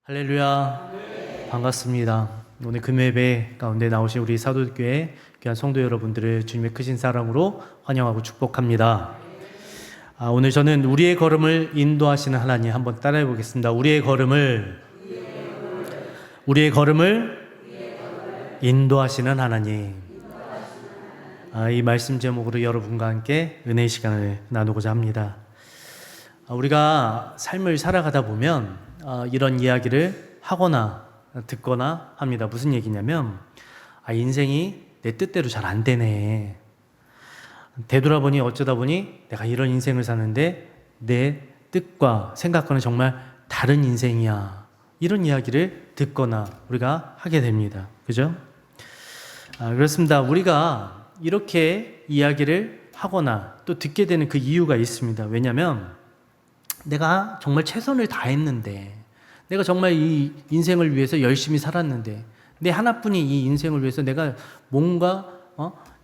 할렐루야. 반갑습니다. 오늘 금요예배 가운데 나오신 우리 사도교회 귀한 성도 여러분들을 주님의 크신 사랑으로 환영하고 축복합니다. 오늘 저는 우리의 걸음을 인도하시는 하나님 한번 따라해 보겠습니다. 우리의 걸음을 인도하시는 하나님. 이 말씀 제목으로 여러분과 함께 은혜의 시간을 나누고자 합니다. 우리가 삶을 살아가다 보면 이런 이야기를 하거나 듣거나 합니다. 무슨 얘기냐면 인생이 내 뜻대로 잘 안 되네. 되돌아보니 어쩌다 보니 내가 이런 인생을 사는데 내 뜻과 생각과는 정말 다른 인생이야. 이런 이야기를 듣거나 우리가 하게 됩니다. 그죠? 그렇습니다. 우리가 이렇게 이야기를 하거나 또 듣게 되는 그 이유가 있습니다. 왜냐하면 내가 정말 최선을 다했는데, 내가 정말 이 인생을 위해서 열심히 살았는데, 내 하나뿐인 이 인생을 위해서 내가 뭔가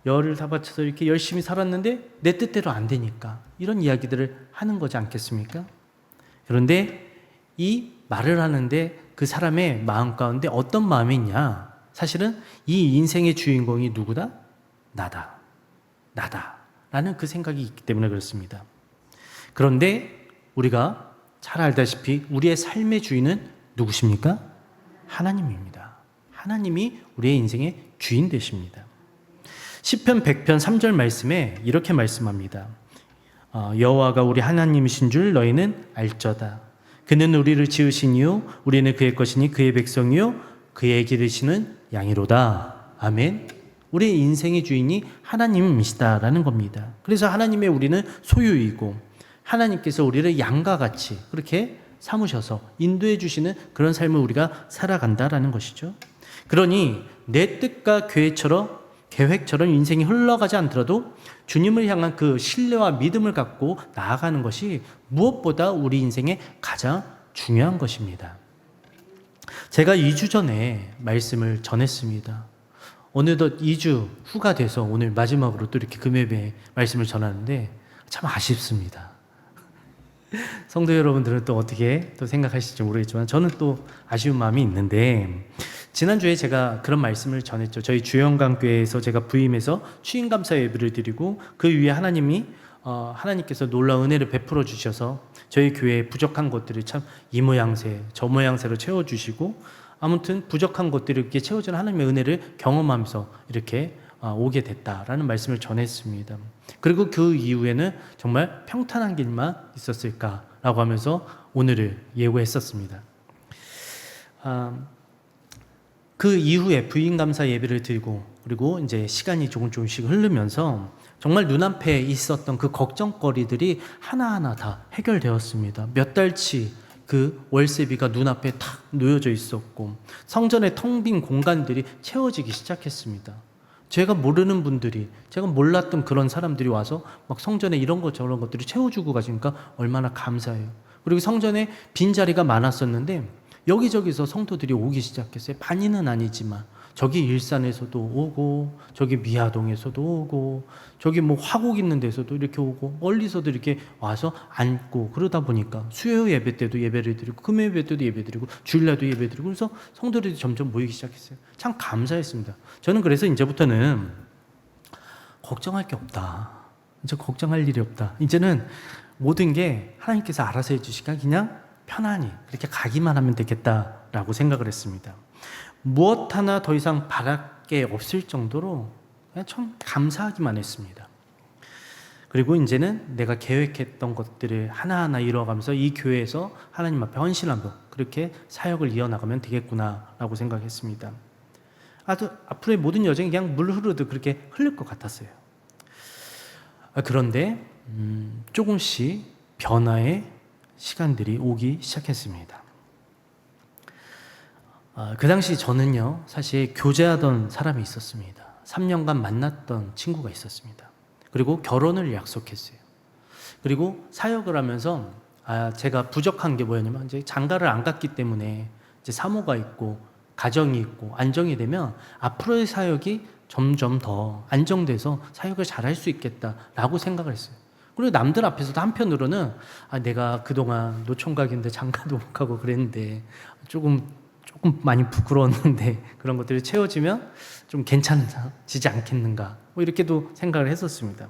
열을 다 바쳐서 이렇게 열심히 살았는데 내 뜻대로 안 되니까 이런 이야기들을 하는 거지 않겠습니까? 그런데 이 말을 하는데 그 사람의 마음 가운데 어떤 마음이 있냐? 사실은 이 인생의 주인공이 누구다? 나다. 라는 그 생각이 있기 때문에 그렇습니다. 그런데 우리가 잘 알다시피 우리의 삶의 주인은 누구십니까? 하나님입니다. 하나님이 우리의 인생의 주인 되십니다. 시편 100편 3절 말씀에 이렇게 말씀합니다. 여호와가 우리 하나님이신 줄 너희는 알쩌다. 그는 우리를 지으신 이유 우리는 그의 것이니 그의 백성이요 그의 기르시는 양이로다. 아멘. 우리의 인생의 주인이 하나님이시다라는 겁니다. 그래서 하나님의 우리는 소유이고 하나님께서 우리를 양과 같이 그렇게 삼으셔서 인도해 주시는 그런 삶을 우리가 살아간다라는 것이죠. 그러니 내 뜻과 계획처럼 인생이 흘러가지 않더라도 주님을 향한 그 신뢰와 믿음을 갖고 나아가는 것이 무엇보다 우리 인생의 가장 중요한 것입니다. 제가 2주 전에 말씀을 전했습니다. 어느덧 2주 후가 돼서 오늘 마지막으로 또 이렇게 금요일에 말씀을 전하는데 참 아쉽습니다. 성도 여러분들은 또 어떻게 또 생각하실지 모르겠지만 저는 또 아쉬운 마음이 있는데, 지난주에 제가 그런 말씀을 전했죠. 저희 주영강교회에서 제가 부임해서 추인감사 예배를 드리고 그 위에 하나님께서 놀라운 은혜를 베풀어 주셔서 저희 교회에 부족한 것들을 참 이 모양새 저 모양새로 채워주시고, 아무튼 부족한 것들을 이렇게 채워주는 하나님의 은혜를 경험하면서 이렇게 오게 됐다라는 말씀을 전했습니다. 그리고 그 이후에는 정말 평탄한 길만 있었을까라고 하면서 오늘을 예고했었습니다. 그 이후에 부임감사 예배를 드리고 그리고 이제 시간이 조금씩 흐르면서 정말 눈앞에 있었던 그 걱정거리들이 하나하나 다 해결되었습니다. 몇 달치 그 월세비가 눈앞에 탁 놓여져 있었고 성전의 텅 빈 공간들이 채워지기 시작했습니다. 제가 모르는 분들이, 제가 몰랐던 그런 사람들이 와서 막 성전에 이런 것 저런 것들이 채워주고 가시니까 얼마나 감사해요. 그리고 성전에 빈자리가 많았었는데 여기저기서 성도들이 오기 시작했어요. 많이는 아니지만 저기 일산에서도 오고 저기 미아동에서도 오고 저기 뭐 화곡 있는 데서도 이렇게 오고 멀리서도 이렇게 와서 앉고, 그러다 보니까 수요 예배 때도 예배를 드리고 금요 예배 때도 예배 드리고 주일날도 예배 드리고 그래서 성도들이 점점 모이기 시작했어요. 참 감사했습니다. 저는 그래서 이제부터는 걱정할 게 없다. 이제 걱정할 일이 없다. 이제는 모든 게 하나님께서 알아서 해주시니까 그냥 편안히 그렇게 가기만 하면 되겠다라고 생각을 했습니다. 무엇 하나 더 이상 바랄 게 없을 정도로 그냥 참 감사하기만 했습니다. 그리고 이제는 내가 계획했던 것들을 하나하나 이뤄가면서 이 교회에서 하나님 앞에 헌신하며 그렇게 사역을 이어나가면 되겠구나라고 생각했습니다. 앞으로의 모든 여정이 그냥 물 흐르듯 그렇게 흐를 것 같았어요. 그런데 조금씩 변화의 시간들이 오기 시작했습니다. 그 당시 저는요, 사실 교제하던 사람이 있었습니다. 3년간 만났던 친구가 있었습니다. 그리고 결혼을 약속했어요. 그리고 사역을 하면서 제가 부족한 게 뭐였냐면 이제 장가를 안 갔기 때문에 이제 사모가 있고 가정이 있고 안정이 되면 앞으로의 사역이 점점 더 안정돼서 사역을 잘할 수 있겠다라고 생각을 했어요. 그리고 남들 앞에서도 한편으로는 내가 그동안 노총각인데 장가도 못 가고 그랬는데 조금 많이 부끄러웠는데 그런 것들이 채워지면 좀 괜찮아지지 않겠는가 뭐 이렇게도 생각을 했었습니다.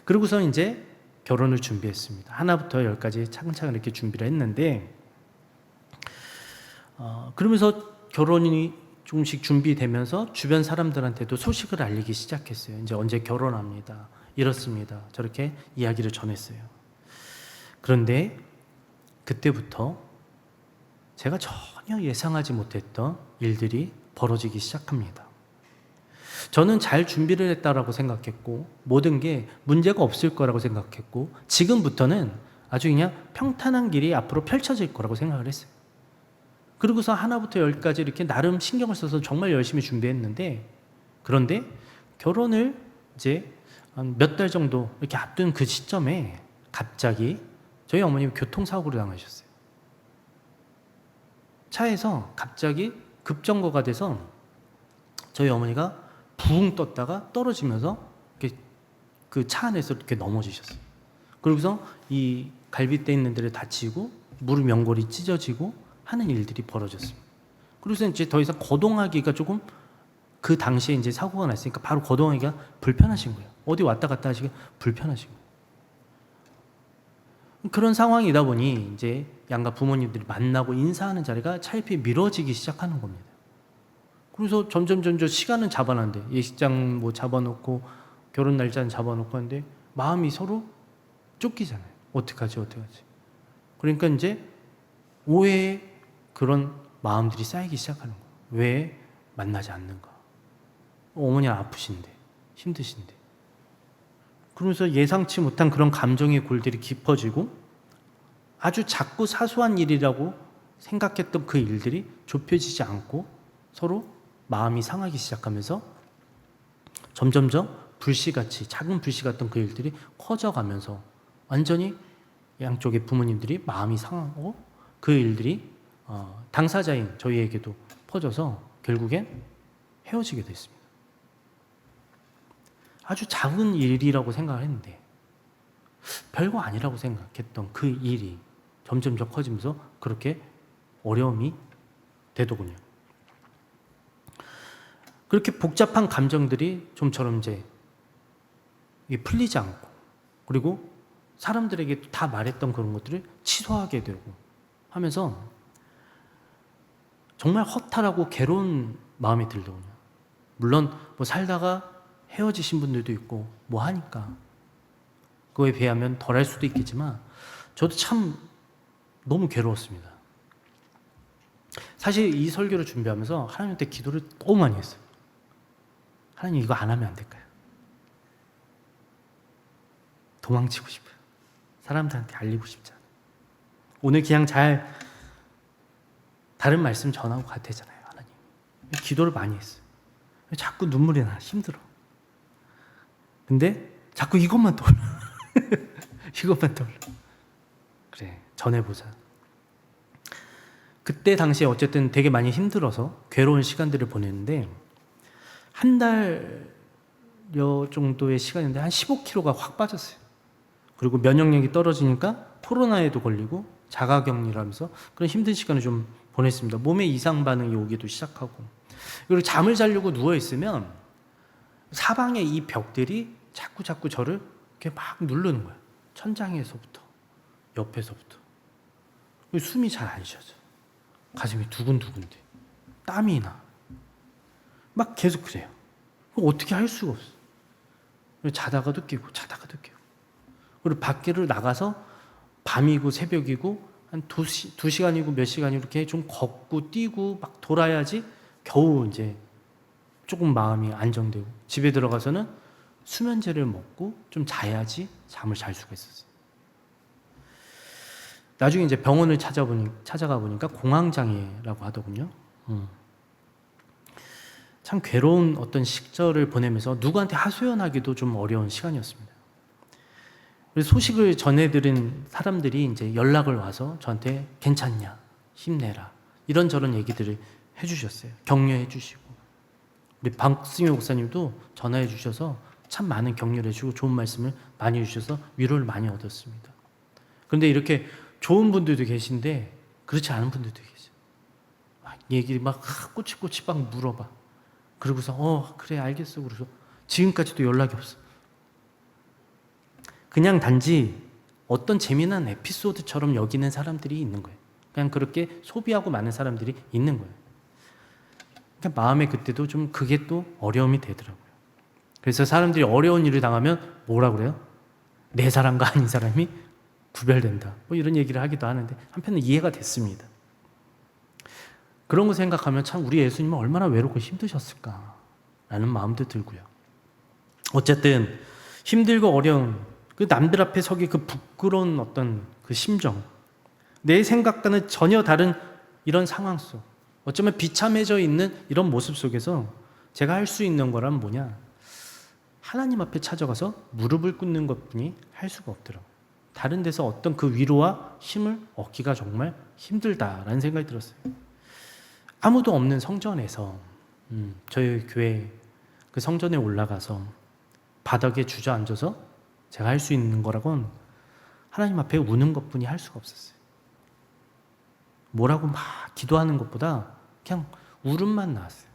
그러고서 이제 결혼을 준비했습니다. 하나부터 열까지 차근차근 이렇게 준비를 했는데 그러면서 결혼이 조금씩 준비되면서 주변 사람들한테도 소식을 알리기 시작했어요. 이제 언제 결혼합니다. 이렇습니다. 저렇게 이야기를 전했어요. 그런데 그때부터 제가 전혀 예상하지 못했던 일들이 벌어지기 시작합니다. 저는 잘 준비를 했다라고 생각했고 모든 게 문제가 없을 거라고 생각했고 지금부터는 아주 그냥 평탄한 길이 앞으로 펼쳐질 거라고 생각을 했어요. 그러고서 하나부터 열까지 이렇게 나름 신경을 써서 정말 열심히 준비했는데 그런데 결혼을 이제 몇 달 정도 이렇게 앞둔 그 시점에 갑자기 저희 어머님이 교통사고를 당하셨어요. 차에서 갑자기 급정거가 돼서 저희 어머니가 붕 떴다가 떨어지면서 그 차 안에서 이렇게 넘어지셨어요. 그러고서 이 갈비뼈 있는 데를 다치고 무릎 연골이 찢어지고 하는 일들이 벌어졌습니다. 그래서 이제 더 이상 거동하기가 조금 그 당시에 이제 사고가 났으니까 바로 거동하기가 불편하신 거예요. 어디 왔다 갔다 하시기가 불편하신 거예요. 그런 상황이다 보니 이제 양가 부모님들이 만나고 인사하는 자리가 차일피이 미뤄지기 시작하는 겁니다. 그래서 점점 시간은 잡아놨는데 예식장 뭐 잡아놓고 결혼 날짜는 잡아놓고 하는데 마음이 서로 쫓기잖아요. 어떡하지? 그러니까 이제 오해의 그런 마음들이 쌓이기 시작하는 거예요. 왜 만나지 않는가? 어머니가 아프신데 힘드신데 그러면서 예상치 못한 그런 감정의 골들이 깊어지고 아주 작고 사소한 일이라고 생각했던 그 일들이 좁혀지지 않고 서로 마음이 상하기 시작하면서 점점점 불씨같이 작은 불씨 같던 그 일들이 커져가면서 완전히 양쪽의 부모님들이 마음이 상하고 그 일들이 당사자인 저희에게도 퍼져서 결국엔 헤어지게 됐습니다. 아주 작은 일이라고 생각을 했는데 별거 아니라고 생각했던 그 일이 점점 커지면서 그렇게 어려움이 되더군요. 그렇게 복잡한 감정들이 좀처럼 이제 풀리지 않고 그리고 사람들에게 다 말했던 그런 것들을 취소하게 되고 하면서 정말 허탈하고 괴로운 마음이 들더군요. 물론 뭐 살다가 헤어지신 분들도 있고 뭐 하니까 그거에 비하면 덜할 수도 있겠지만 저도 참 너무 괴로웠습니다. 사실 이 설교를 준비하면서 하나님한테 기도를 너무 많이 했어요. 하나님 이거 안 하면 안 될까요? 도망치고 싶어요. 사람들한테 알리고 싶지 않아요. 오늘 그냥 잘 다른 말씀 전하고 가야 되잖아요. 하나님 기도를 많이 했어요. 자꾸 눈물이 나 힘들어. 근데 자꾸 이것만 떠올라. 이것만 떠올라. 그래 전해보자. 그때 당시에 어쨌든 되게 많이 힘들어서 괴로운 시간들을 보냈는데 한 달여 정도의 시간인데 한 15kg가 확 빠졌어요. 그리고 면역력이 떨어지니까 코로나에도 걸리고 자가격리를 그런 힘든 시간을 좀 보냈습니다. 몸에 이상 반응이 오기도 시작하고 그리고 잠을 자려고 누워있으면 사방의 이 벽들이 자꾸 저를 이렇게 막 누르는 거예요. 천장에서부터 옆에서부터 숨이 잘 안 쉬어져. 가슴이 두근두근돼. 땀이 나. 막 계속 그래요. 어떻게 할 수가 없어. 자다가도 깨고 그리고 밖으로 나가서 밤이고 새벽이고 한 2시간이고 몇 시간이고 이렇게 좀 걷고 뛰고 막 돌아야지 겨우 이제 조금 마음이 안정되고 집에 들어가서는 수면제를 먹고 좀 자야지 잠을 잘 수가 있었어요. 나중에 이제 병원을 찾아가 보니까 공황장애라고 하더군요. 참 괴로운 어떤 시절을 보내면서 누구한테 하소연하기도 좀 어려운 시간이었습니다. 그래서 소식을 전해드린 사람들이 이제 연락을 와서 저한테 괜찮냐, 힘내라 이런저런 얘기들을 해주셨어요. 격려해 주시고 우리 박승효 목사님도 전화해 주셔서 참 많은 격려를 해주고 좋은 말씀을 많이 해주셔서 위로를 많이 얻었습니다. 그런데 이렇게 좋은 분들도 계신데 그렇지 않은 분들도 계세요. 막 얘기 막 꼬치꼬치 막 물어봐. 그러고서 그래 알겠어. 그래서 지금까지도 연락이 없어. 그냥 단지 어떤 재미난 에피소드처럼 여기는 사람들이 있는 거예요. 그냥 그렇게 소비하고 많은 사람들이 있는 거예요. 그러니까 마음에 그때도 좀 그게 또 어려움이 되더라고요. 그래서 사람들이 어려운 일을 당하면 뭐라 그래요? 내 사람과 아닌 사람이 구별된다. 뭐 이런 얘기를 하기도 하는데 한편은 이해가 됐습니다. 그런 거 생각하면 참 우리 예수님은 얼마나 외롭고 힘드셨을까라는 마음도 들고요. 어쨌든 힘들고 어려운 그 남들 앞에 서기 그 부끄러운 어떤 그 심정, 내 생각과는 전혀 다른 이런 상황 속, 어쩌면 비참해져 있는 이런 모습 속에서 제가 할 수 있는 거란 뭐냐? 하나님 앞에 찾아가서 무릎을 꿇는 것뿐이 할 수가 없더라고요. 다른 데서 어떤 그 위로와 힘을 얻기가 정말 힘들다라는 생각이 들었어요. 아무도 없는 성전에서 저희 교회 그 성전에 올라가서 바닥에 주저앉아서 제가 할 수 있는 거라곤 하나님 앞에 우는 것뿐이 할 수가 없었어요. 뭐라고 막 기도하는 것보다 그냥 울음만 나왔어요.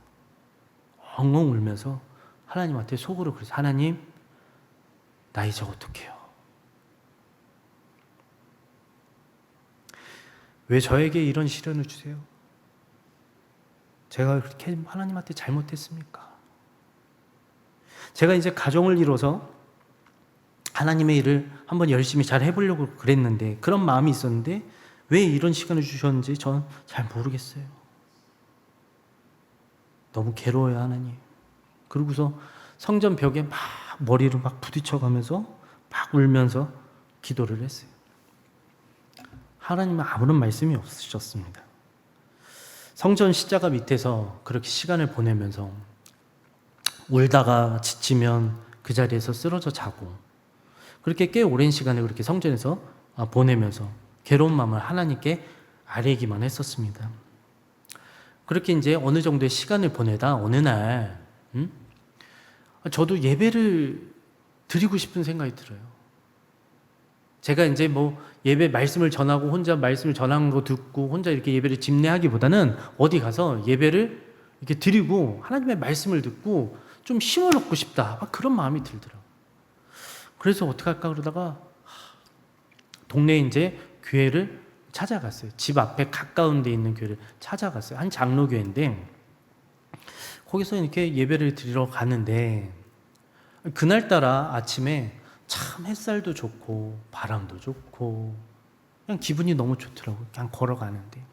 엉엉 울면서 하나님한테 속으로 그래서 하나님 나 이제 어떡해요? 왜 저에게 이런 시련을 주세요? 제가 그렇게 하나님한테 잘못했습니까? 제가 이제 가정을 이뤄서 하나님의 일을 한번 열심히 잘 해보려고 그랬는데 그런 마음이 있었는데 왜 이런 시간을 주셨는지 전 잘 모르겠어요. 너무 괴로워요 하나님. 그러고서 성전 벽에 막 머리를 막 부딪혀가면서 막 울면서 기도를 했어요. 하나님은 아무런 말씀이 없으셨습니다. 성전 십자가 밑에서 그렇게 시간을 보내면서 울다가 지치면 그 자리에서 쓰러져 자고 그렇게 꽤 오랜 시간을 그렇게 성전에서 보내면서 괴로운 마음을 하나님께 아뢰기만 했었습니다. 그렇게 이제 어느 정도의 시간을 보내다 어느 날 저도 예배를 드리고 싶은 생각이 들어요. 제가 이제 뭐 예배 말씀을 전하고 혼자 말씀을 전하는 거 듣고 혼자 이렇게 예배를 집례하기보다는 어디 가서 예배를 이렇게 드리고 하나님의 말씀을 듣고 좀 힘을 얻고 싶다. 막 그런 마음이 들더라고요. 그래서 어떻게 할까 그러다가 동네에 이제 교회를 찾아갔어요. 집 앞에 가까운 데 있는 교회를 찾아갔어요. 한 장로교회인데 거기서 이렇게 예배를 드리러 가는데 그날따라 아침에 참 햇살도 좋고 바람도 좋고 그냥 기분이 너무 좋더라고요. 그냥 걸어가는데.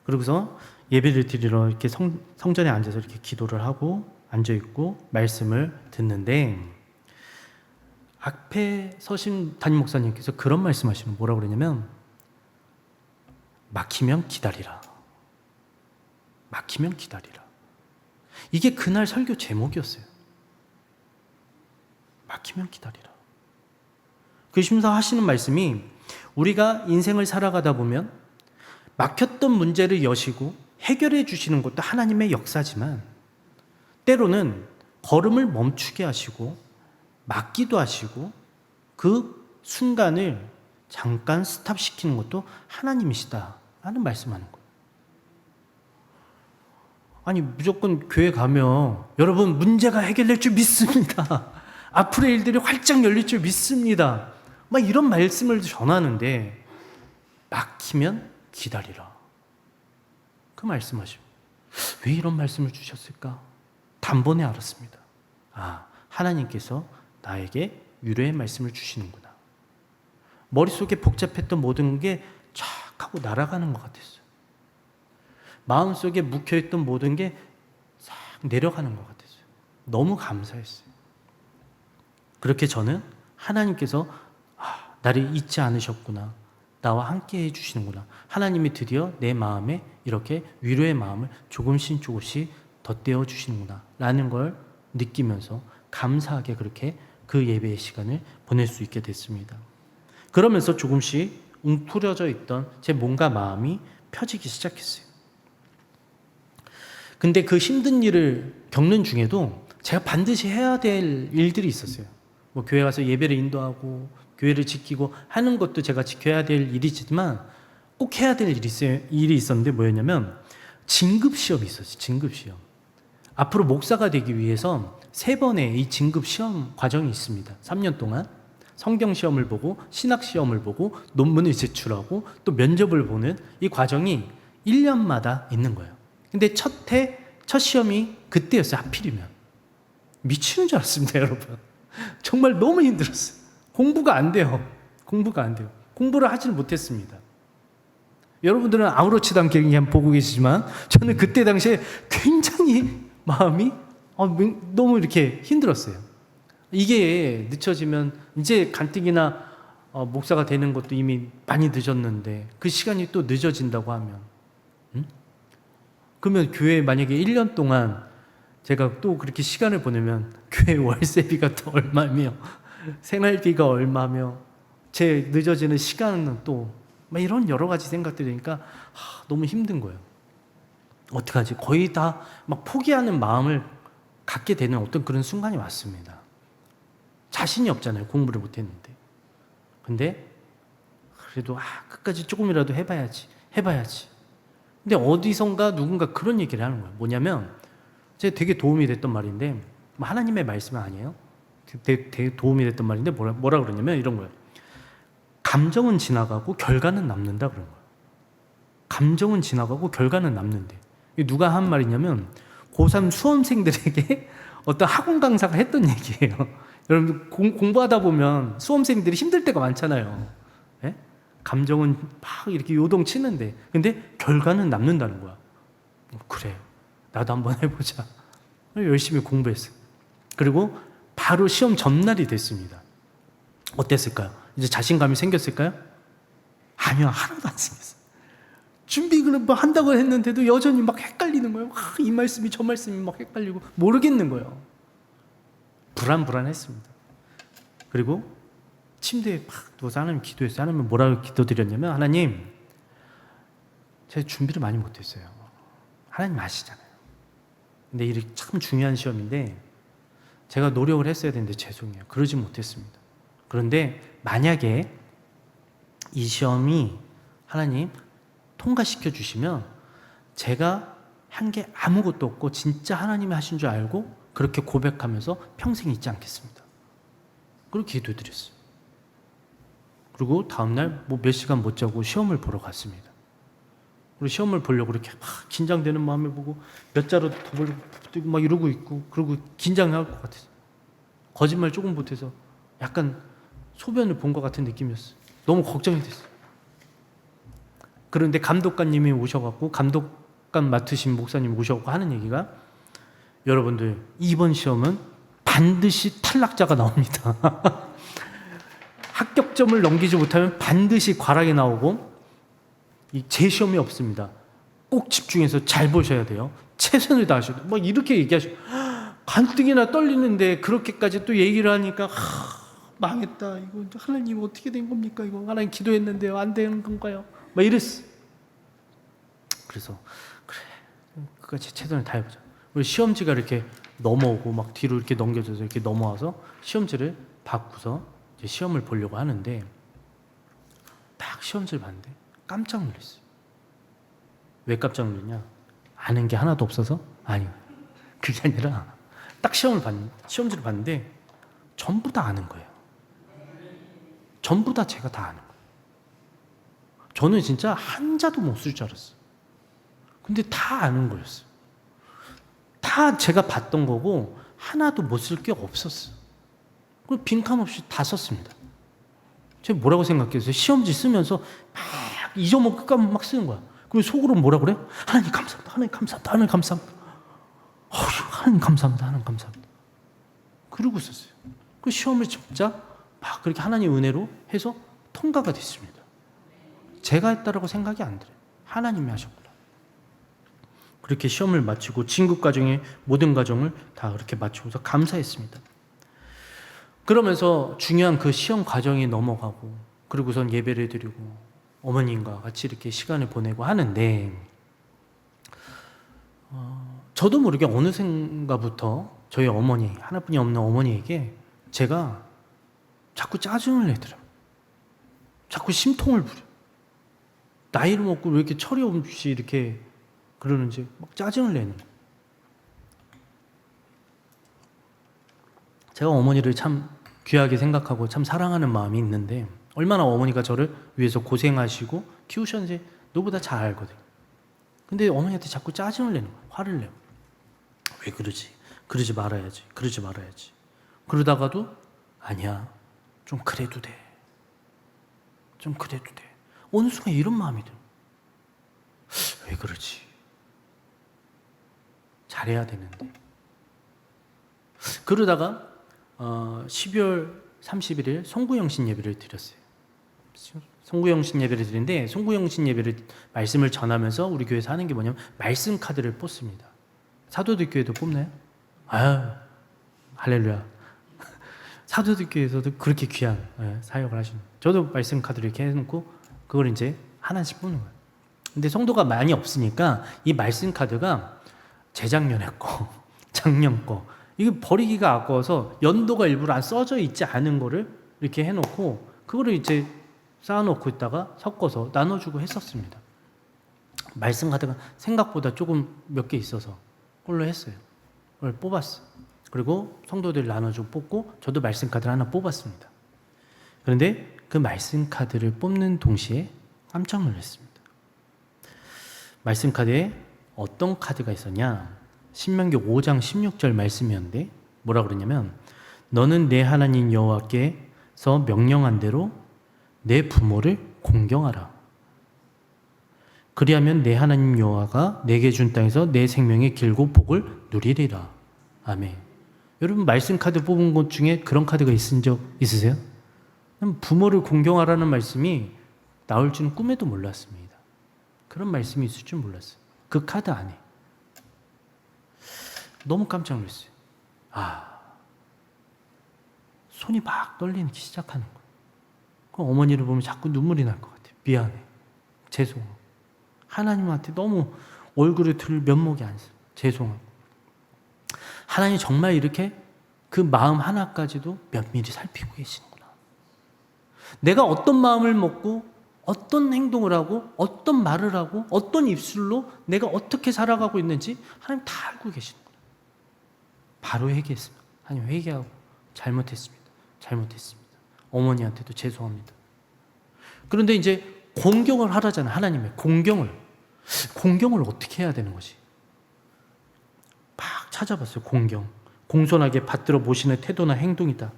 그러고서 예배를 드리러 이렇게 성전에 앉아서 이렇게 기도를 하고 앉아있고 말씀을 듣는데 앞에 서신 담임 목사님께서 그런 말씀하시면 뭐라고 그러냐면 막히면 기다리라. 막히면 기다리라. 이게 그날 설교 제목이었어요. 막히면 기다리라. 그 심사하시는 말씀이 우리가 인생을 살아가다 보면 막혔던 문제를 여시고 해결해 주시는 것도 하나님의 역사지만 때로는 걸음을 멈추게 하시고 막기도 하시고 그 순간을 잠깐 스탑시키는 것도 하나님이시다라는 말씀하는 거예요. 아니 무조건 교회 가면 여러분 문제가 해결될 줄 믿습니다. 앞으로의 일들이 활짝 열릴 줄 믿습니다. 막 이런 말씀을 전하는데 막히면 기다리라. 그 말씀하시고 왜 이런 말씀을 주셨을까? 단번에 알았습니다. 하나님께서 나에게 위로의 말씀을 주시는구나. 머릿속에 복잡했던 모든 게 쫙 하고 날아가는 것 같았어요. 마음속에 묵혀있던 모든 게 싹 내려가는 것 같았어요. 너무 감사했어요. 그렇게 저는 하나님께서 나를 잊지 않으셨구나. 나와 함께 해주시는구나. 하나님이 드디어 내 마음에 이렇게 위로의 마음을 조금씩 덧대어 주시는구나 라는 걸 느끼면서 감사하게 그렇게 그 예배의 시간을 보낼 수 있게 됐습니다. 그러면서 조금씩 웅크려져 있던 제 몸과 마음이 펴지기 시작했어요. 근데 그 힘든 일을 겪는 중에도 제가 반드시 해야 될 일들이 있었어요. 뭐 교회 가서 예배를 인도하고 교회를 지키고 하는 것도 제가 지켜야 될 일이지만 꼭 해야 될 일이 있었는데 뭐였냐면 진급시험이 있었어요. 진급시험. 앞으로 목사가 되기 위해서 3번의 이 진급시험 과정이 있습니다. 3년 동안 성경시험을 보고 신학시험을 보고 논문을 제출하고 또 면접을 보는 이 과정이 1년마다 있는 거예요. 근데 첫 시험이 그때였어요. 하필이면. 미치는 줄 알았습니다, 여러분. 정말 너무 힘들었어요. 공부가 안 돼요. 공부를 하지는 못했습니다. 여러분들은 아무렇지도 않게 그냥 보고 계시지만 저는 그때 당시에 굉장히 마음이 너무 이렇게 힘들었어요. 이게 늦춰지면 이제 간뜩이나 목사가 되는 것도 이미 많이 늦었는데 그 시간이 또 늦어진다고 하면 그러면 교회에 만약에 1년 동안 제가 또 그렇게 시간을 보내면 교회 월세비가 또 얼마며 생활비가 얼마며 제 늦어지는 시간은 또 막 이런 여러 가지 생각들이니까 너무 힘든 거예요. 어떡하지? 거의 다 막 포기하는 마음을 갖게 되는 어떤 그런 순간이 왔습니다. 자신이 없잖아요. 공부를 못했는데. 근데 그래도 끝까지 조금이라도 해봐야지. 근데 어디선가 누군가 그런 얘기를 하는 거예요. 뭐냐면 제가 되게 도움이 됐던 말인데 하나님의 말씀은 아니에요. 되게 도움이 됐던 말인데 뭐라 그러냐면 이런 거예요. 감정은 지나가고 결과는 남는다 그런 거예요. 감정은 지나가고 결과는 남는데 누가 한 말이냐면 고3 수험생들에게 어떤 학원 강사가 했던 얘기예요. 여러분 공부하다 보면 수험생들이 힘들 때가 많잖아요. 네? 감정은 막 이렇게 요동치는데 근데 결과는 남는다는 거야. 그래, 나도 한번 해보자. 열심히 공부했어요. 그리고 바로 시험 전날이 됐습니다. 어땠을까요? 이제 자신감이 생겼을까요? 아니요, 하나도 안 생겼어요. 준비를 뭐 한다고 했는데도 여전히 막 헷갈리는 거예요. 이 말씀이 저 말씀이 막 헷갈리고 모르겠는 거예요. 불안했습니다. 그리고 침대에 막 누워서 하나님 기도했어요. 하나님 뭐라고 기도드렸냐면 하나님, 제가 준비를 많이 못했어요. 하나님 아시잖아요. 근데 이게 참 중요한 시험인데 제가 노력을 했어야 되는데 죄송해요. 그러지 못했습니다. 그런데 만약에 이 시험이 하나님 통과시켜 주시면 제가 한 게 아무것도 없고 진짜 하나님이 하신 줄 알고 그렇게 고백하면서 평생 잊지 않겠습니다. 그렇게 기도드렸어요. 그리고 다음날 몇 시간 못 자고 시험을 보러 갔습니다. 그리고 시험을 보려고 이렇게 막 긴장되는 마음에 보고 몇 자로 더 보려고 막 이러고 있고 그리고 긴장할 것 같아서 거짓말 조금 못해서 약간 소변을 본 것 같은 느낌이었어요. 너무 걱정이 됐어요. 그런데 감독관님이 오셔갖고 감독관 맡으신 목사님이 오셔갖고 하는 얘기가 여러분들 이번 시험은 반드시 탈락자가 나옵니다. 합격점을 넘기지 못하면 반드시 과락이 나오고 재시험이 없습니다. 꼭 집중해서 잘 보셔야 돼요. 최선을 다하셔야 돼요. 막 이렇게 얘기하시고 간뜩이나 떨리는데 그렇게까지 또 얘기를 하니까 망했다. 이거 하나님 어떻게 된 겁니까? 이거 하나님 기도했는데요. 안 되는 건가요? 막 이랬어. 그래서 그래, 끝까지 최선을 다해보자. 우리 시험지가 이렇게 넘어오고 막 뒤로 이렇게 넘겨져서 이렇게 넘어와서 시험지를 받고서 이제 시험을 보려고 하는데 딱 시험지를 봤는데 깜짝 놀랐어요. 왜 깜짝 놀랐냐? 아는 게 하나도 없어서? 아니요. 그게 아니라 딱 시험지를 봤는데 전부 다 아는 거예요. 전부 다 제가 다 아는 거예요. 저는 진짜 한자도 못 쓸 줄 알았어요. 근데 다 아는 거였어요. 다 제가 봤던 거고 하나도 못 쓸 게 없었어요. 그리고 빈칸 없이 다 썼습니다. 제가 뭐라고 생각했어요? 시험지 쓰면서 막 잊어먹고 끝까지 막 쓰는 거야. 그리고 속으로 뭐라 그래? 하나님 감사합니다. 하나님 감사합니다. 하나님 감사합니다. 하나님 감사합니다. 하나님 감사합니다. 그러고 있었어요. 그 시험을 진짜 막 그렇게 하나님 은혜로 해서 통과가 됐습니다. 제가 했다라고 생각이 안 들어요. 하나님이 하셨구나. 그렇게 시험을 마치고 진급 과정의 모든 과정을 다 그렇게 마치고서 감사했습니다. 그러면서 중요한 그 시험 과정이 넘어가고 그리고선 예배를 드리고 어머님과 같이 이렇게 시간을 보내고 하는데 저도 모르게 어느샌가부터 저희 어머니, 하나뿐이 없는 어머니에게 제가 자꾸 짜증을 내더라고요. 자꾸 심통을 부려. 나이를 먹고 왜 이렇게 철이 없이 이렇게 그러는지 막 짜증을 내는 거예요. 제가 어머니를 참 귀하게 생각하고 참 사랑하는 마음이 있는데 얼마나 어머니가 저를 위해서 고생하시고 키우셨는지 너보다 잘 알거든요. 근데 어머니한테 자꾸 짜증을 내는 거예요. 화를 내요. 왜 그러지? 그러지 말아야지. 그러지 말아야지. 그러다가도 아니야. 좀 그래도 돼. 좀 그래도 돼. 어느 순간 이런 마음이 들어요. 왜 그러지? 잘해야 되는데. 그러다가 12월 31일 송구영신 예배를 드렸어요. 송구영신 예배를 드리는데 송구영신 예배를 말씀을 전하면서 우리 교회에서 하는 게 뭐냐면 말씀 카드를 뽑습니다. 사도들 교회도 뽑나요? 아유, 할렐루야. 사도들 교회에서도 그렇게 귀한 사역을 하시는. 저도 말씀 카드를 이렇게 해놓고 그걸 이제 하나씩 뽑는 거예요. 근데 성도가 많이 없으니까 이 말씀 카드가 재작년에 거, 작년 거 이게 버리기가 아까워서 연도가 일부러 안 써져 있지 않은 거를 이렇게 해놓고 그거를 이제 쌓아놓고 있다가 섞어서 나눠주고 했었습니다. 말씀 카드가 생각보다 조금 몇 개 있어서 그걸로 했어요. 그걸 뽑았어요. 그리고 성도들 나눠주고 뽑고 저도 말씀 카드를 하나 뽑았습니다. 그런데 그 말씀 카드를 뽑는 동시에 깜짝 놀랐습니다. 말씀 카드에 어떤 카드가 있었냐? 신명기 5장 16절 말씀이었는데 뭐라 그러냐면 너는 내 하나님 여호와께서 명령한 대로 내 부모를 공경하라. 그리하면 내 하나님 여호와가 내게 준 땅에서 내 생명의 길고 복을 누리리라. 아멘. 여러분 말씀 카드 뽑은 것 중에 그런 카드가 있은 적 있으세요? 부모를 공경하라는 말씀이 나올 줄은 꿈에도 몰랐습니다. 그런 말씀이 있을 줄 몰랐어요. 그 카드 안에. 너무 깜짝 놀랐어요. 손이 막 떨리기 시작하는 거예요. 그럼 어머니를 보면 자꾸 눈물이 날 것 같아요. 미안해. 죄송하고. 하나님한테 너무 얼굴에 들 면목이 안 서. 죄송하고. 하나님이 정말 이렇게 그 마음 하나까지도 면밀히 살피고 계시는구나. 내가 어떤 마음을 먹고 어떤 행동을 하고 어떤 말을 하고 어떤 입술로 내가 어떻게 살아가고 있는지 하나님 다 알고 계시는구나. 바로 회개했습니다. 하나님 회개하고 잘못했습니다. 어머니한테도 죄송합니다. 그런데 이제 공경을 하라잖아요. 하나님의 공경을 어떻게 해야 되는 거지? 막 찾아봤어요. 공손하게 받들어 모시는 태도나 행동이다.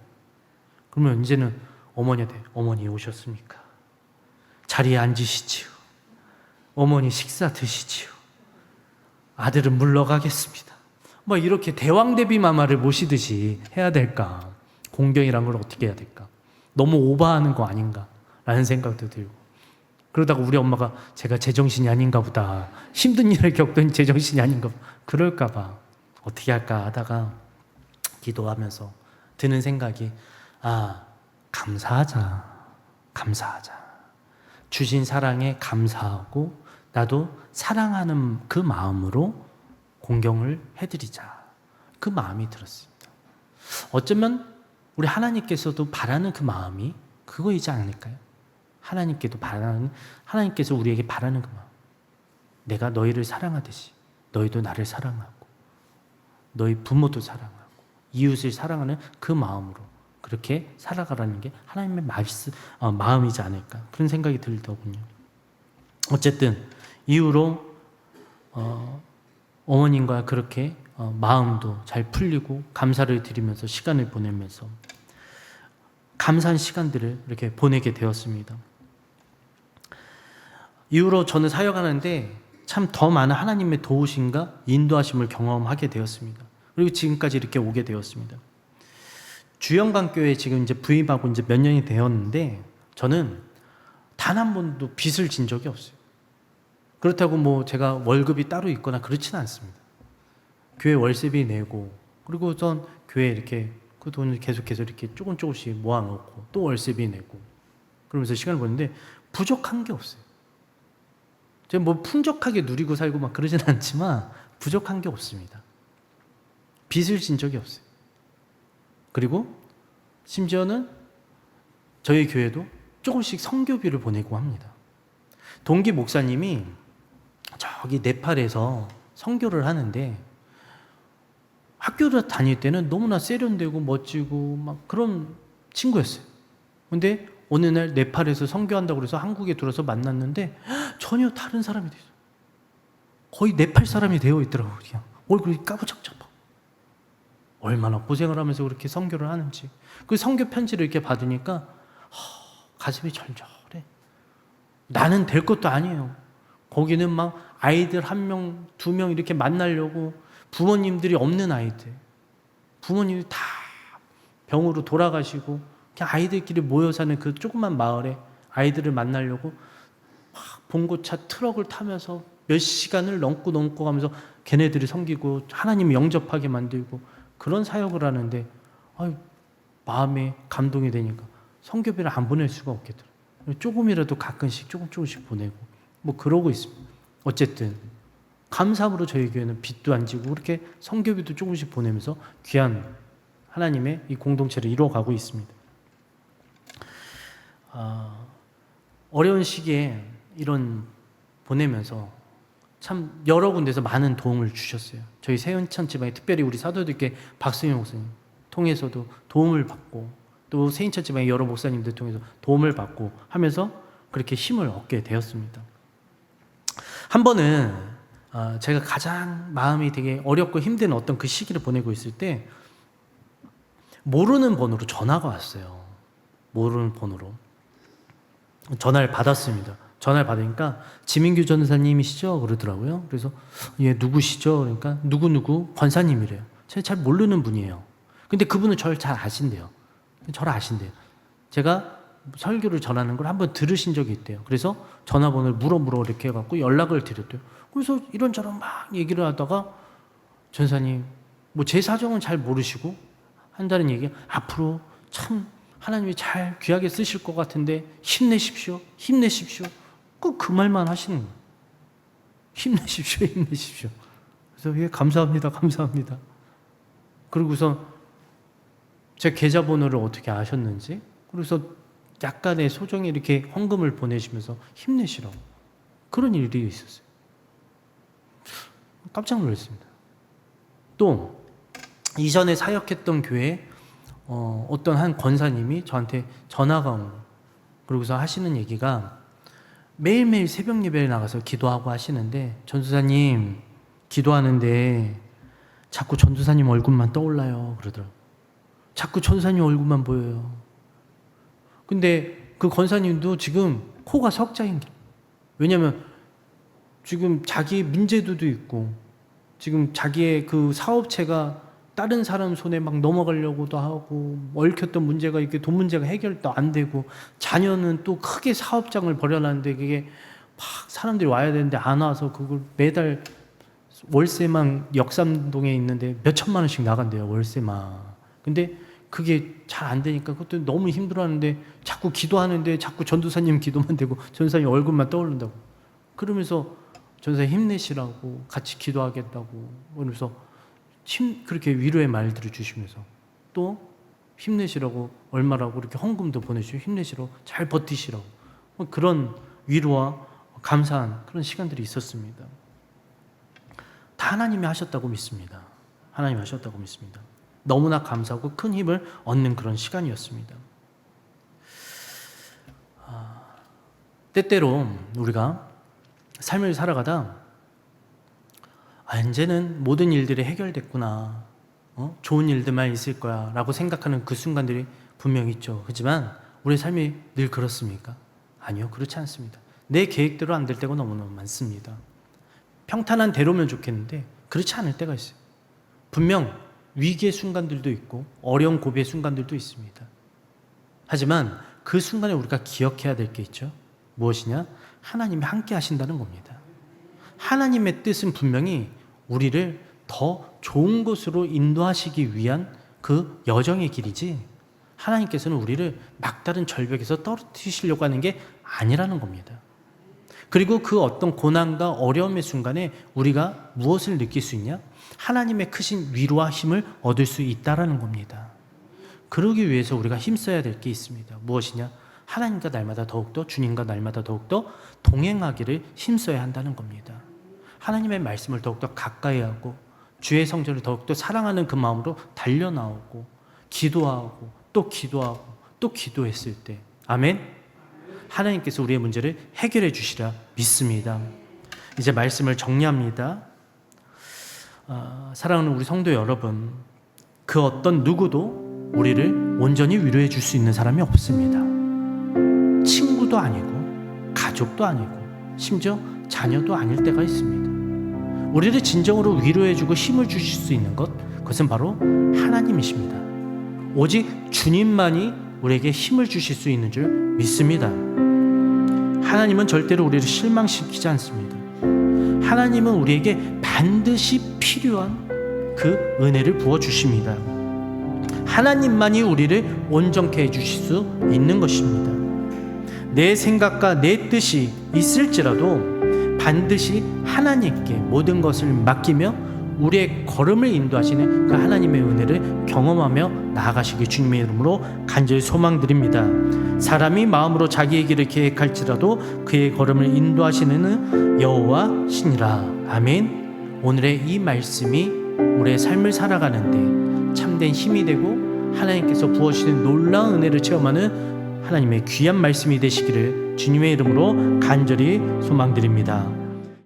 그러면 이제는 어머니한테 어머니 오셨습니까? 자리에 앉으시지요. 어머니 식사 드시지요. 아들은 물러가겠습니다. 뭐 이렇게 대왕대비마마를 모시듯이 해야 될까? 공경이란 걸 어떻게 해야 될까? 너무 오버하는 거 아닌가? 라는 생각도 들고 그러다가 우리 엄마가 제가 제정신이 아닌가 보다 힘든 일을 겪더니 제정신이 아닌가 보다 그럴까 봐 어떻게 할까 하다가 기도하면서 드는 생각이 감사하자 주신 사랑에 감사하고 나도 사랑하는 그 마음으로 공경을 해드리자 그 마음이 들었습니다. 어쩌면 우리 하나님께서도 바라는 그 마음이 그거이지 않을까요? 하나님께서 우리에게 바라는 그 마음. 내가 너희를 사랑하듯이 너희도 나를 사랑하고 너희 부모도 사랑하고 이웃을 사랑하는 그 마음으로 그렇게 살아가라는 게 하나님의 마음이지 않을까 그런 생각이 들더군요. 어쨌든 이후로 어머님과 그렇게 마음도 잘 풀리고 감사를 드리면서 시간을 보내면서 감사한 시간들을 이렇게 보내게 되었습니다. 이후로 저는 사역하는데 참 더 많은 하나님의 도우심과 인도하심을 경험하게 되었습니다. 그리고 지금까지 이렇게 오게 되었습니다. 주영강교회에 지금 이제 부임하고 이제 몇 년이 되었는데 저는 단 한 번도 빚을 진 적이 없어요. 그렇다고 뭐 제가 월급이 따로 있거나 그렇지는 않습니다. 교회 월세비 내고 그리고 전 교회 이렇게 그 돈을 계속해서 이렇게 조금씩 모아놓고 또 월세비 내고 그러면서 시간을 보내는데 부족한 게 없어요. 제가 뭐 풍족하게 누리고 살고 막 그러진 않지만 부족한 게 없습니다. 빚을 진 적이 없어요. 그리고 심지어는 저희 교회도 조금씩 선교비를 보내고 합니다. 동기 목사님이 저기 네팔에서 선교를 하는데 학교를 다닐 때는 너무나 세련되고 멋지고 막 그런 친구였어요. 근데 어느 날 네팔에서 선교한다고 그래서 한국에 들어서 만났는데 전혀 다른 사람이 됐어요. 거의 네팔 사람이 되어 있더라고요. 그냥 얼굴이 까부적잡하고. 얼마나 고생을 하면서 그렇게 선교를 하는지. 그 선교 편지를 이렇게 받으니까 가슴이 절절해. 나는 될 것도 아니에요. 거기는 막 아이들 1명, 2명 이렇게 만나려고 부모님들이 없는 아이들. 부모님이 다 병으로 돌아가시고 그냥 아이들끼리 모여 사는 그 조그만 마을에 아이들을 만나려고 막 봉고차 트럭을 타면서 몇 시간을 넘고 가면서 걔네들이 섬기고 하나님 영접하게 만들고 그런 사역을 하는데 마음에 감동이 되니까 선교비를 안 보낼 수가 없겠더라고요. 조금이라도 가끔씩 조금씩 보내고 뭐 그러고 있습니다. 어쨌든 감사함으로 저희 교회는 빚도 안 지고 그렇게 선교비도 조금씩 보내면서 귀한 하나님의 이 공동체를 이루어가고 있습니다. 어려운 시기에 이런 보내면서 참 여러 군데서 많은 도움을 주셨어요. 저희 세운천 지방에 특별히 우리 사도들께 박수영 목사님 통해서도 도움을 받고 또 세인천 지방의 여러 목사님들 통해서 도움을 받고 하면서 그렇게 힘을 얻게 되었습니다. 한 번은 제가 가장 마음이 되게 어렵고 힘든 어떤 그 시기를 보내고 있을 때 모르는 번호로 전화가 왔어요. 모르는 번호로 전화를 받았습니다. 전화를 받으니까 지민규 전사님이시죠? 그러더라고요. 그래서 예, 누구시죠? 그러니까 누구 권사님이래요. 제가 잘 모르는 분이에요. 근데 그분은 저를 잘 아신대요. 저를 아신대요. 제가 설교를 전하는 걸 한번 들으신 적이 있대요. 그래서 전화번호를 물어 이렇게 해갖고 연락을 드렸대요. 그래서 이런저런 막 얘기를 하다가 전사님 뭐 제 사정은 잘 모르시고 한다는 얘기 앞으로 참 하나님이 잘 귀하게 쓰실 것 같은데 힘내십시오. 그 말만 하시는 거예요. 힘내십시오. 그래서 예, 감사합니다. 그러고서 제 계좌번호를 어떻게 아셨는지 그래서 약간의 소정의 이렇게 헌금을 보내시면서 힘내시라고 그런 일이 있었어요. 깜짝 놀랐습니다. 또 이전에 사역했던 교회에 어떤 한 권사님이 저한테 전화가 온 거예요. 그러고서 하시는 얘기가 매일매일 새벽 예배에 나가서 기도하고 하시는데 전도사님 기도하는데 자꾸 전도사님 얼굴만 떠올라요 그러더라고요. 자꾸 전도사님 얼굴만 보여요. 근데 그 권사님도 지금 코가 석자인 게 왜냐면 지금 자기의 문제도 있고 지금 자기의 그 사업체가 다른 사람 손에 막 넘어가려고도 하고 얽혔던 문제가 이렇게 돈 문제가 해결도 안 되고 자녀는 또 크게 사업장을 벌여놨는데 그게 막 사람들이 와야 되는데 안 와서 그걸 매달 월세만 역삼동에 있는데 몇 천만 원씩 나간대요 월세만. 근데 그게 잘 안 되니까 그것도 너무 힘들어하는데 자꾸 기도하는데 자꾸 전도사님 기도만 되고 전도사님 얼굴만 떠오른다고 그러면서 전도사님 힘내시라고 같이 기도하겠다고 그러면서 그렇게 위로의 말들을 주시면서 또 힘내시라고 얼마라고 이렇게 헌금도 보내주시고 힘내시라고 잘 버티시라고 그런 위로와 감사한 그런 시간들이 있었습니다. 다 하나님이 하셨다고 믿습니다. 하나님이 하셨다고 믿습니다. 너무나 감사하고 큰 힘을 얻는 그런 시간이었습니다. 때때로 우리가 삶을 살아가다 이제는 모든 일들이 해결됐구나. 좋은 일들만 있을 거야 라고 생각하는 그 순간들이 분명히 있죠. 하지만 우리의 삶이 늘 그렇습니까? 아니요, 그렇지 않습니다. 내 계획대로 안 될 때가 너무너무 많습니다. 평탄한 대로면 좋겠는데 그렇지 않을 때가 있어요. 분명 위기의 순간들도 있고 어려운 고비의 순간들도 있습니다. 하지만 그 순간에 우리가 기억해야 될 게 있죠. 무엇이냐? 하나님이 함께 하신다는 겁니다. 하나님의 뜻은 분명히 우리를 더 좋은 곳으로 인도하시기 위한 그 여정의 길이지 하나님께서는 우리를 막다른 절벽에서 떨어뜨리시려고 하는 게 아니라는 겁니다. 그리고 그 어떤 고난과 어려움의 순간에 우리가 무엇을 느낄 수 있냐? 하나님의 크신 위로와 힘을 얻을 수 있다라는 겁니다. 그러기 위해서 우리가 힘써야 될 게 있습니다. 무엇이냐? 하나님과 날마다 더욱더, 주님과 날마다 더욱더 동행하기를 힘써야 한다는 겁니다. 하나님의 말씀을 더욱더 가까이 하고 주의 성전을 더욱더 사랑하는 그 마음으로 달려나오고 기도하고 또 기도하고 또 기도했을 때, 아멘? 하나님께서 우리의 문제를 해결해 주시라 믿습니다. 이제 말씀을 정리합니다. 사랑하는 우리 성도 여러분, 그 어떤 누구도 우리를 온전히 위로해 줄 수 있는 사람이 없습니다. 친구도 아니고 가족도 아니고 심지어 자녀도 아닐 때가 있습니다. 우리를 진정으로 위로해 주고 힘을 주실 수 있는 것, 그것은 바로 하나님이십니다. 오직 주님만이 우리에게 힘을 주실 수 있는 줄 믿습니다. 하나님은 절대로 우리를 실망시키지 않습니다. 하나님은 우리에게 반드시 필요한 그 은혜를 부어주십니다. 하나님만이 우리를 온전케 해주실 수 있는 것입니다. 내 생각과 내 뜻이 있을지라도 반드시 하나님께 모든 것을 맡기며 우리의 걸음을 인도하시는 그 하나님의 은혜를 경험하며 나아가시길 주님의 이름으로 간절히 소망드립니다. 사람이 마음으로 자기의 길을 계획할지라도 그의 걸음을 인도하시는 여호와 신이라. 아멘. 오늘의 이 말씀이 우리의 삶을 살아가는데 참된 힘이 되고 하나님께서 부어주시는 놀라운 은혜를 체험하는 하나님의 귀한 말씀이 되시기를 주님의 이름으로 간절히 소망드립니다.